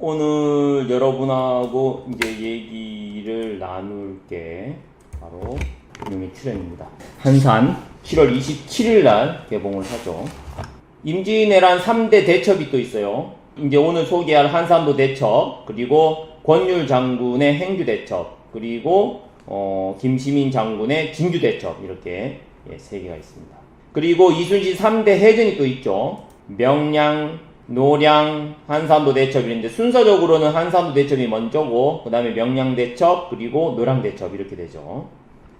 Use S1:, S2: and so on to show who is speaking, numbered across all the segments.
S1: 오늘 여러분하고 이제 얘기를 나눌 게 바로 이놈의 출연입니다. 한산 7월 27일 날 개봉을 하죠. 임진왜란 3대 대첩이 또 있어요. 이제 오늘 소개할 한산도 대첩, 그리고 권율 장군의 행주 대첩, 그리고 김시민 장군의 진주 대첩, 이렇게 세 개가 있습니다. 그리고 이순신 3대 해전이 또 있죠. 명량, 노량, 한산도 대첩인데 순서적으로는 한산도 대첩이 먼저고 그 다음에 명량 대첩, 그리고 노량 대첩, 이렇게 되죠.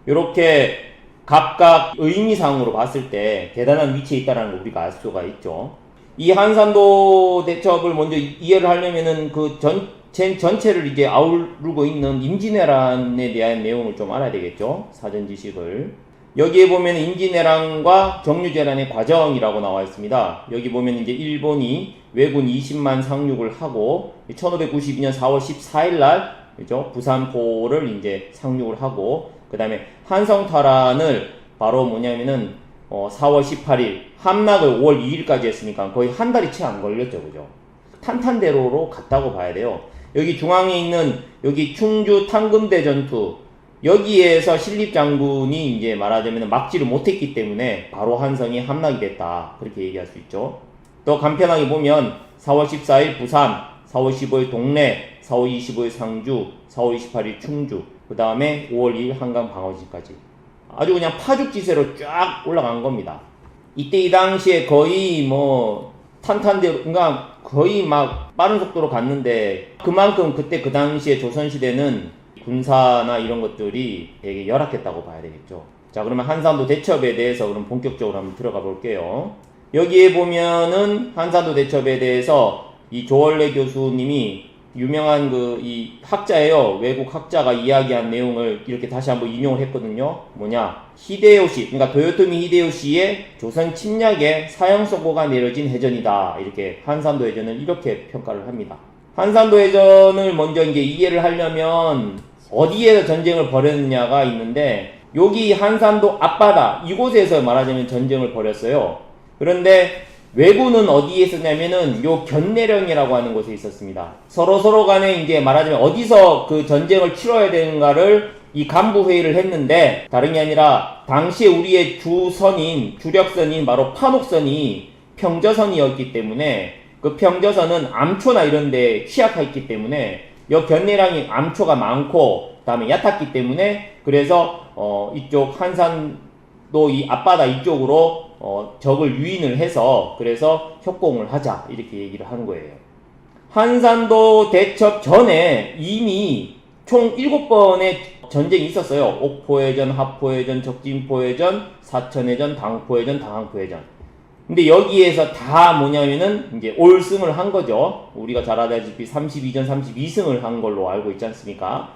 S1: 이렇게 각각 의미상으로 봤을 때 대단한 위치에 있다는 걸 우리가 알 수가 있죠. 이 한산도 대첩을 먼저 이해를 하려면은 그 전체를 이제 아우르고 있는 임진왜란에 대한 내용을 좀 알아야 되겠죠. 사전 지식을. 여기에 보면 임진왜란과 정유재란의 과정이라고 나와 있습니다. 여기 보면 이제 일본이 왜군 20만 상륙을 하고 1592년 4월 14일 날 그죠? 부산포를 이제 상륙을 하고 그 다음에 한성탈환을 바로 뭐냐면은 4월 18일 함락을 5월 2일까지 했으니까 거의 한 달이 채 안 걸렸죠, 그죠? 탄탄대로로 갔다고 봐야 돼요. 여기 중앙에 있는 여기 충주 탕금대 전투, 여기에서 신립장군이 이제 말하자면 막지를 못했기 때문에 바로 한성이 함락이 됐다, 그렇게 얘기할 수 있죠. 또 간편하게 보면 4월 14일 부산, 4월 15일 동래, 4월 25일 상주, 4월 28일 충주, 그 다음에 5월 2일 한강 방어진까지 아주 그냥 파죽지세로 쫙 올라간 겁니다. 이때 이 당시에 거의 뭐 탄탄대로, 그러니까 거의 막 빠른 속도로 갔는데 그만큼 그때 그 당시에 조선시대는 군사나 이런 것들이 되게 열악했다고 봐야 되겠죠. 자, 그러면 한산도 대첩에 대해서 그럼 본격적으로 한번 들어가 볼게요. 여기에 보면은 한산도 대첩에 대해서 이 조원래 교수님이 유명한 이 학자예요. 외국 학자가 이야기한 내용을 이렇게 다시 한번 인용을 했거든요. 뭐냐? 히데요시, 그러니까 도요토미 히데요시의 조선 침략에 사형 선고가 내려진 해전이다. 이렇게 한산도 해전을 이렇게 평가를 합니다. 한산도 해전을 먼저 이제 이해를 하려면 어디에서 전쟁을 벌였느냐가 있는데, 여기 한산도 앞바다 이곳에서 말하자면 전쟁을 벌였어요. 그런데 왜군은 어디에 있었냐면은 요 견내령이라고 하는 곳에 있었습니다. 서로 간에 이제 말하자면 어디서 그 전쟁을 치러야 되는가를 이 간부 회의를 했는데, 다른 게 아니라 당시에 우리의 주력선인 바로 판옥선이 평저선이었기 때문에 그 평저선은 암초나 이런 데 취약했기 때문에 요 견내량이 암초가 많고 다음에 얕았기 때문에 그래서 이쪽 한산도 이 앞바다 이쪽으로 적을 유인을 해서 그래서 협공을 하자, 이렇게 얘기를 하는 거예요. 한산도 대첩 전에 이미 총 7번의 전쟁이 있었어요. 옥포해전, 합포해전, 적진포해전, 사천해전, 당포해전, 당항포해전. 근데 여기에서 다 뭐냐면은 이제 올승을 한 거죠. 우리가 잘 알다시피 32전 32승을 한 걸로 알고 있지 않습니까?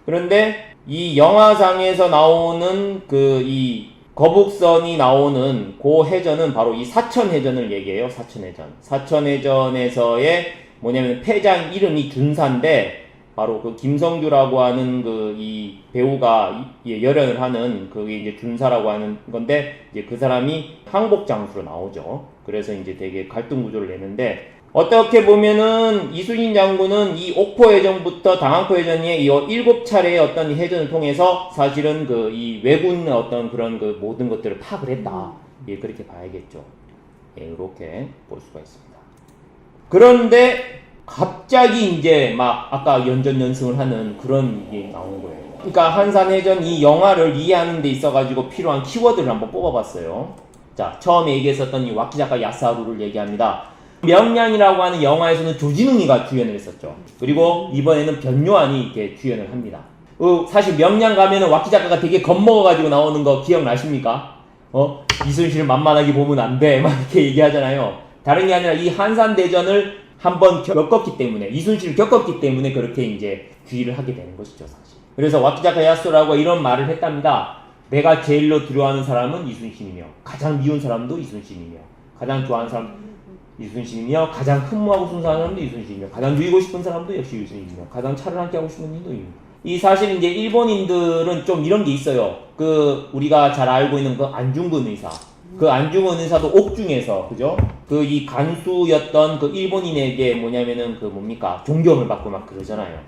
S1: 그런데 이 영화상에서 나오는 이 거북선이 나오는 그 해전은 바로 이 사천해전을 얘기해요. 사천해전. 사천해전에서의 뭐냐면 패장 이름이 준사인데, 바로 그 김성규라고 하는 이 배우가 열연을 하는 그게 이제 준사라고 하는 건데, 이제 그 사람이 항복 장수로 나오죠. 그래서 이제 되게 갈등 구조를 내는데, 어떻게 보면은 이순신 장군은 이 옥포해전부터 당항포해전의 이 7차례의 어떤 해전을 통해서 사실은 이 왜군의 어떤 그런 모든 것들을 파악을 했다. 예, 그렇게 봐야겠죠. 예, 이렇게 볼 수가 있습니다. 그런데 갑자기 이제 막 아까 연전연승을 하는 그런 게 나온 거예요. 그러니까 한산해전 이 영화를 이해하는 데 있어가지고 필요한 키워드를 한번 뽑아봤어요. 자, 처음에 얘기했었던 이 와키자카 야스하루를 얘기합니다. 명량이라고 하는 영화에서는 조진웅이가 주연을 했었죠. 그리고 이번에는 변요한이 이렇게 주연을 합니다. 사실 명량 가면은 와키자카가 되게 겁먹어가지고 나오는 거 기억나십니까? 이순신을 만만하게 보면 안 돼, 막 이렇게 얘기하잖아요. 다른 게 아니라 이 한산대전을 한번 겪었기 때문에, 이순신을 겪었기 때문에 그렇게 이제 주의를 하게 되는 것이죠, 사실. 그래서 와키자카 야스라고 이런 말을 했답니다. 내가 제일로 두려워하는 사람은 이순신이며, 가장 미운 사람도 이순신이며, 가장 좋아하는 사람 이순신이며, 가장 흠모하고 순수한 사람도 이순신이며, 가장 누이고 싶은 사람도 역시 이순신이며, 가장 차를 함께 하고 싶은 이도 이순신이며. 이 사실 이제 일본인들은 좀 이런 게 있어요. 우리가 잘 알고 있는 안중근 의사. 안중근 의사도 옥중에서, 그죠? 그 이 간수였던 그 일본인에게 뭐냐면은 그 뭡니까 존경을 받고 막 그러잖아요.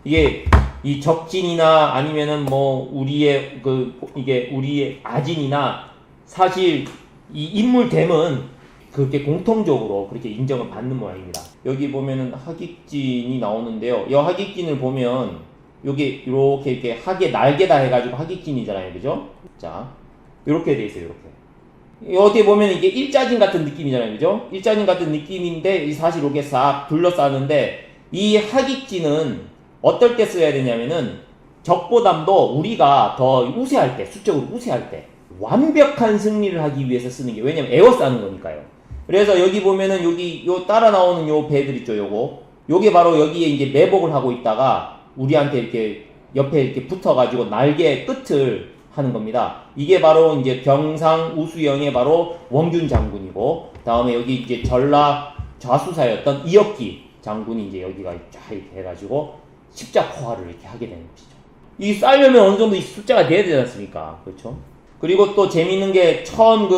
S1: 이게 이 적진이나 아니면은 뭐 우리의 그 이게 우리의 아진이나 사실 이 인물됨은 그렇게 공통적으로 그렇게 인정을 받는 모양입니다. 여기 보면은 하객진이 나오는데요. 이 하객진을 보면 여기 이렇게 이렇게 학의 날개다 해가지고 하객진이잖아요, 그죠? 자, 이렇게 돼 있어요, 이렇게. 어떻게 보면 이게 일자진 같은 느낌이잖아요, 그죠? 일자진 같은 느낌인데 사실 이렇게 싹 둘러싸는데 이 하객진은 어떨 때 써야 되냐면은 적보담도 우리가 더 우세할 때, 수적으로 우세할 때 완벽한 승리를 하기 위해서 쓰는 게 왜냐면 에워싸는 거니까요. 그래서 여기 보면은 여기 요 따라 나오는 요 배들 있죠, 요게 바로 여기에 이제 매복을 하고 있다가 우리한테 이렇게 옆에 이렇게 붙어가지고 날개 끝을 하는 겁니다. 이게 바로 이제 병상 우수영의 바로 원균 장군이고, 다음에 여기 이제 전라 좌수사였던 이혁기 장군이 이제 여기가 쫙 이렇게 해가지고 십자포화를 이렇게 하게 되는 것이죠. 이 쌓려면 어느 정도 이 숫자가 돼야 되지 않습니까? 그렇죠? 그리고 또 재밌는 게 처음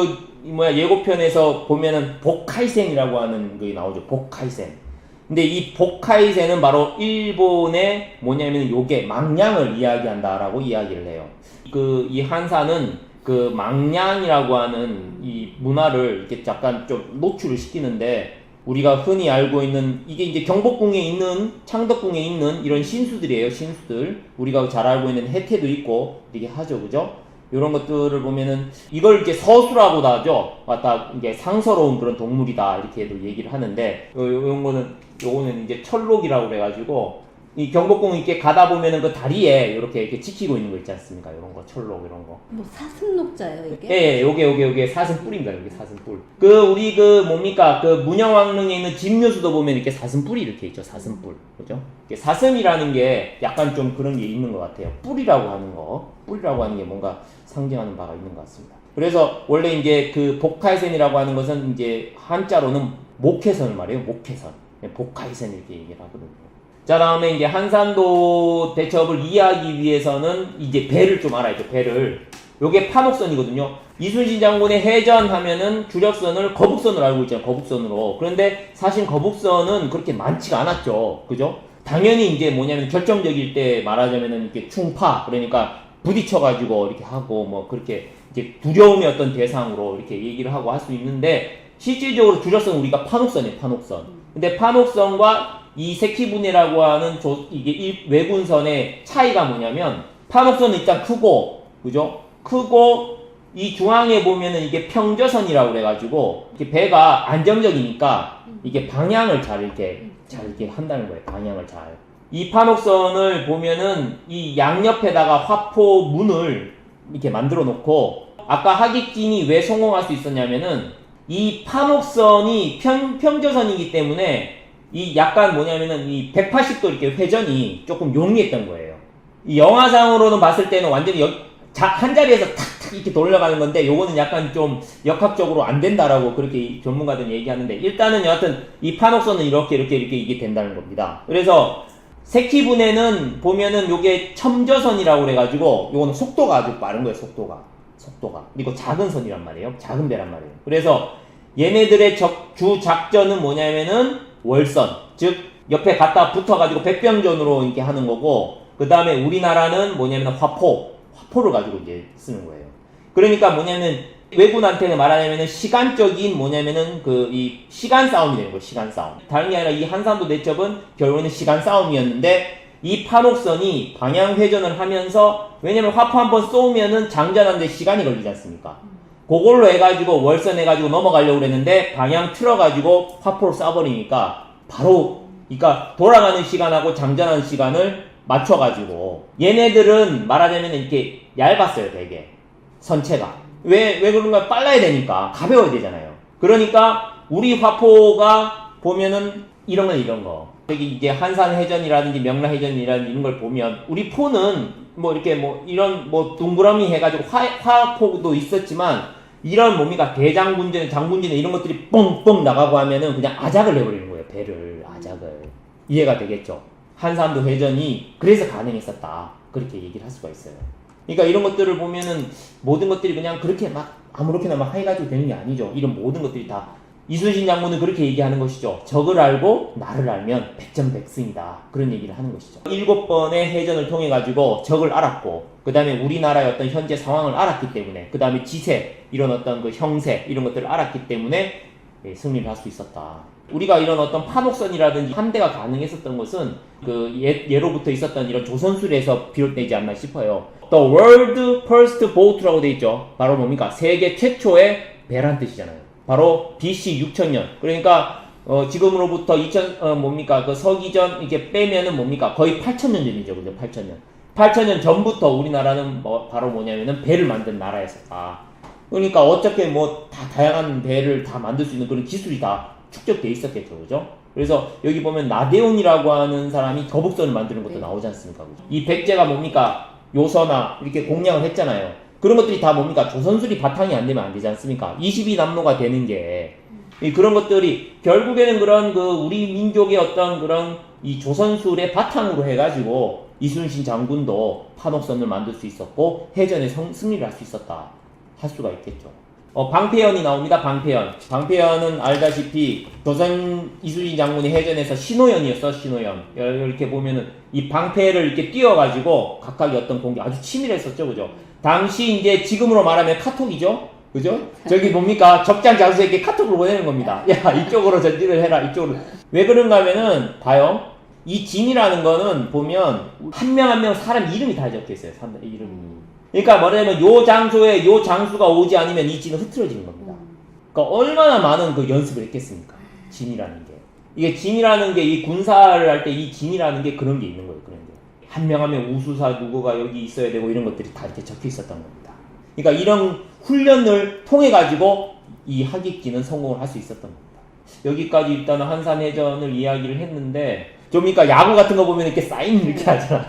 S1: 예고편에서 보면은 복카이센이라고 하는 게 나오죠. 복카이센. 근데 이 복카이센은 바로 일본의 뭐냐면 요게 망량을 이야기한다라고 이야기를 해요. 이 한사는 그 망량이라고 하는 이 문화를 이렇게 잠깐 좀 노출을 시키는데 우리가 흔히 알고 있는 이게 이제 경복궁에 있는 창덕궁에 있는 이런 신수들이에요. 신수들. 우리가 잘 알고 있는 해태도 있고 이렇게 하죠. 그죠? 이런 것들을 보면은 이걸 이제 서수라고도 하죠. 다 이게 상서로운 그런 동물이다 이렇게도 얘기를 하는데 요거는 이제 철록이라고 그래가지고 이 경복궁 이렇게 가다 보면은 그 다리에 이렇게 지키고 있는 거 있지 않습니까? 이런 거 철록 이런 거.
S2: 뭐 사슴녹자예요 이게?
S1: 예, 요게 사슴뿔입니다. 여기 사슴뿔. 우리 뭡니까 문영왕릉에 있는 진묘수도 보면 이렇게 사슴뿔이 이렇게 있죠. 사슴뿔, 그죠? 사슴이라는 게 약간 좀 그런 게 있는 것 같아요. 뿔이라고 하는 게 뭔가 상징하는 바가 있는 것 같습니다. 그래서 원래 이제 그 복카이센이라고 하는 것은 이제 한자로는 목회선을 말해요. 목회선. 복카이센 이렇게 얘기를 하거든요. 자, 다음에 이제 한산도 대첩을 이해하기 위해서는 이제 배를 좀 알아야죠. 배를. 요게 판옥선이거든요. 이순신 장군의 해전하면은 주력선을 거북선으로 알고 있잖아요. 거북선으로. 그런데 사실 거북선은 그렇게 많지가 않았죠. 그죠? 당연히 이제 뭐냐면 결정적일 때 말하자면은 이렇게 충파, 그러니까 부딪혀가지고 이렇게 하고 뭐 그렇게 이제 두려움의 어떤 대상으로 이렇게 얘기를 하고 할 수 있는데 실질적으로 주력선은 우리가 판옥선이에요. 판옥선. 근데 판옥선과 이 세키분해라고 하는 이게 외군선의 차이가 뭐냐면 판옥선은 일단 크고, 그죠? 크고 이 중앙에 보면은 이게 평저선이라고 그래가지고 이렇게 배가 안정적이니까 이게 방향을 잘 이렇게 한다는 거예요. 방향을 잘. 이 판옥선을 보면은 이 양옆에다가 화포 문을 이렇게 만들어 놓고 아까 하객진이 왜 성공할 수 있었냐면은 이 판옥선이 평저선이기 때문에 이 약간 뭐냐면은 이 180도 이렇게 회전이 조금 용이했던 거예요. 이 영화상으로는 봤을 때는 완전히 한 자리에서 탁탁 이렇게 돌려가는 건데 요거는 약간 좀 역학적으로 안 된다라고 그렇게 전문가들은 얘기하는데 일단은 여하튼 이 판옥선은 이렇게 이게 된다는 겁니다. 그래서 세키분해는 보면은 요게 첨저선이라고 그래가지고 요거는 속도가 아주 빠른 거예요. 속도가. 그리고 작은 선이란 말이에요. 작은 배란 말이에요. 그래서 얘네들의 주 작전은 뭐냐면은 월선, 즉 옆에 갖다 붙어가지고 백병전으로 이렇게 하는 거고, 그 다음에 우리나라는 뭐냐면 화포를 가지고 이제 쓰는 거예요. 그러니까 뭐냐면 외군한테는 말하자면은 시간적인 뭐냐면은 이 시간 싸움이 되는 거예요. 시간 싸움. 다른 게 아니라 이 한산도 대첩은 결국에는 시간 싸움이었는데 이 판옥선이 방향 회전을 하면서 왜냐면 화포 한번 쏘면은 장전하는데 시간이 걸리지 않습니까? 그걸로 해가지고 월선 해가지고 넘어가려고 그랬는데 방향 틀어가지고 화포를 쏴버리니까 바로 그러니까 돌아가는 시간하고 장전하는 시간을 맞춰가지고 얘네들은 말하자면 이렇게 얇았어요. 되게 선체가 왜 그런가 빨라야 되니까 가벼워야 되잖아요. 그러니까 우리 화포가 보면은 이런 거 여기 이제 한산해전이라든지 명라해전이라든지 이런 걸 보면 우리 포는 뭐 이렇게 뭐 이런 뭐 둥그러미 해가지고 화포도 있었지만 이런 뭡니까 대장군전, 장군전 이런 것들이 뻥뻥 나가고 하면은 그냥 아작을 내버리는 거예요. 배를 아작을. 이해가 되겠죠? 한산도 해전이 그래서 가능했었다. 그렇게 얘기를 할 수가 있어요. 그러니까 이런 것들을 보면은 모든 것들이 그냥 그렇게 막 아무렇게나 막 해가지고 되는 게 아니죠. 이런 모든 것들이 다 이순신 장군은 그렇게 얘기하는 것이죠. 적을 알고 나를 알면 백전백승이다. 그런 얘기를 하는 것이죠. 7번의 해전을 통해 가지고 적을 알았고, 그 다음에 우리나라의 어떤 현재 상황을 알았기 때문에, 그 다음에 지세, 이런 어떤 그 형세, 이런 것들을 알았기 때문에 승리를 할 수 있었다. 우리가 이런 어떤 판옥선이라든지 함대가 가능했었던 것은 그 예로부터 있었던 이런 조선술에서 비롯되지 않나 싶어요. The world first boat라고 되어 있죠. 바로 뭡니까? 세계 최초의 배란 뜻이잖아요. 바로 BC 6000년. 그러니까 지금으로부터 뭡니까? 그 서기전 이렇게 빼면은 뭡니까? 거의 8000년 전이죠. 그죠? 8000년. 8000년 전부터 우리나라는 바로 뭐냐면은 배를 만든 나라였었다. 그러니까 어떻게 뭐 다 다양한 배를 다 만들 수 있는 그런 기술이 다 축적돼 있었겠죠. 그죠? 그래서 여기 보면 나대온이라고 하는 사람이 거북선을 만드는 것도 나오지 않습니까? 그죠? 이 백제가 뭡니까? 요서나 이렇게 공략을 했잖아요. 그런 것들이 다 뭡니까? 조선술이 바탕이 안 되면 안 되지 않습니까? 22남로가 되는 게 그런 것들이 결국에는 그런 그 우리 민족의 어떤 그런 이 조선술의 바탕으로 해가지고 이순신 장군도 판옥선을 만들 수 있었고 해전에 승리를 할 수 있었다 할 수가 있겠죠. 방패연이 나옵니다. 방패연은 알다시피 조선 이순신 장군의 해전에서 신호연이었어. 신호연. 이렇게 보면은 이 방패를 이렇게 띄워가지고 각각의 어떤 공격 아주 치밀했었죠. 그죠? 당시 이제 지금으로 말하면 카톡이죠. 그죠? 저기 뭡니까? 적장 장수에게 카톡을 보내는 겁니다. 야, 이쪽으로 전진을 해라. 이쪽으로. 왜 그런가 하면은 봐요. 이 진이라는 거는 보면 한 명 한 명 사람 이름이 다 적혀 있어요. 사람 이름이. 그러니까 뭐냐면 요 장소에 요 장수가 오지 않으면 이 진은 흐트러지는 겁니다. 그러니까 얼마나 많은 그 연습을 했겠습니까? 진이라는 게. 이게 진이라는 게 이 군사를 할 때 이 진이라는 게 그런 게 있는 거예요. 그런 게. 한 명 하면 우수사 누구가 여기 있어야 되고 이런 것들이 다 이렇게 적혀 있었던 겁니다. 그러니까 이런 훈련을 통해 가지고 이 하객진은 성공을 할 수 있었던 겁니다. 여기까지 일단은 한산해전을 이야기를 했는데 좀 그러니까 야구 같은 거 보면 이렇게 사인 이렇게 하잖아.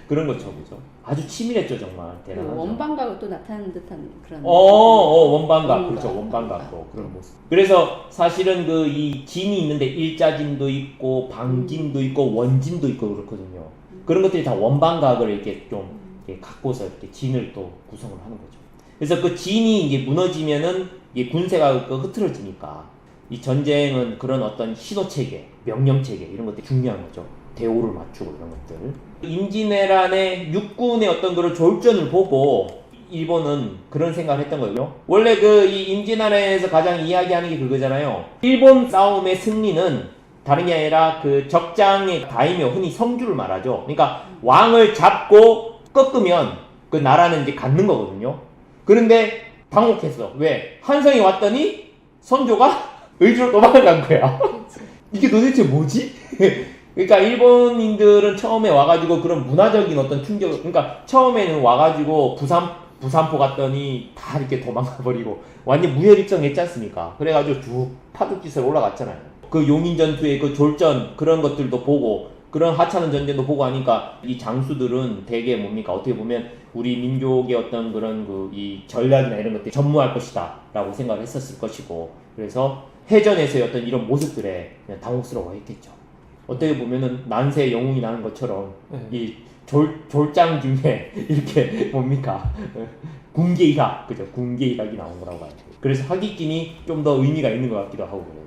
S1: 그런 것처럼 그죠. 아주 치밀했죠 정말. 대단하죠.
S2: 원반각을 또 나타내는 듯한 그런.
S1: 원반각 그렇죠. 원반각도 그런 모습. 그래서 사실은 그 이 진이 있는데 일자진도 있고 방진도 있고 원진도 있고 그렇거든요. 그런 것들이 다 원반각을 이렇게 좀 이렇게 갖고서 이렇게 진을 또 구성을 하는 거죠. 그래서 그 진이 이제 무너지면은 이게 군세가 흐트러지니까 이 전쟁은 그런 어떤 신호 체계, 명령 체계 이런 것들이 중요한 거죠. 대오를 맞추고 이런 것들. 임진왜란의 육군의 어떤 그런 졸전을 보고 일본은 그런 생각을 했던 거예요. 원래 그 이 임진왜란에서 가장 이야기하는 게 그거잖아요. 일본 싸움의 승리는 다른 게 아니라 그 적장의 다이묘, 흔히 성주를 말하죠. 그러니까 왕을 잡고 꺾으면 그 나라는 이제 갖는 거거든요. 그런데 당혹했어. 왜? 한성이 왔더니 선조가 의주로 도망간 거야. 이게 도대체 뭐지? 그러니까 일본인들은 처음에 와가지고 그런 문화적인 어떤 충격, 그러니까 처음에는 와가지고 부산포 갔더니 다 이렇게 도망가버리고 완전 무혈입성했지 않습니까? 그래가지고 쭉 파죽지세로 올라갔잖아요. 그 용인전투의 그 졸전 그런 것들도 보고 그런 하찮은 전쟁도 보고 하니까 이 장수들은 되게 뭡니까 어떻게 보면 우리 민족의 어떤 그런 그 이 전략이나 이런 것들이 전무할 것이다 라고 생각을 했었을 것이고 그래서 해전에서의 어떤 이런 모습들에 그냥 당혹스러워했겠죠. 어떻게 보면은 난세의 영웅이 나는 것처럼 이 졸장 중에 이렇게 뭡니까 군계이락 그죠? 군계이락이 나온 거라고 봐요. 그래서 하객진이 좀 더 의미가 있는 것 같기도 하고 그래요.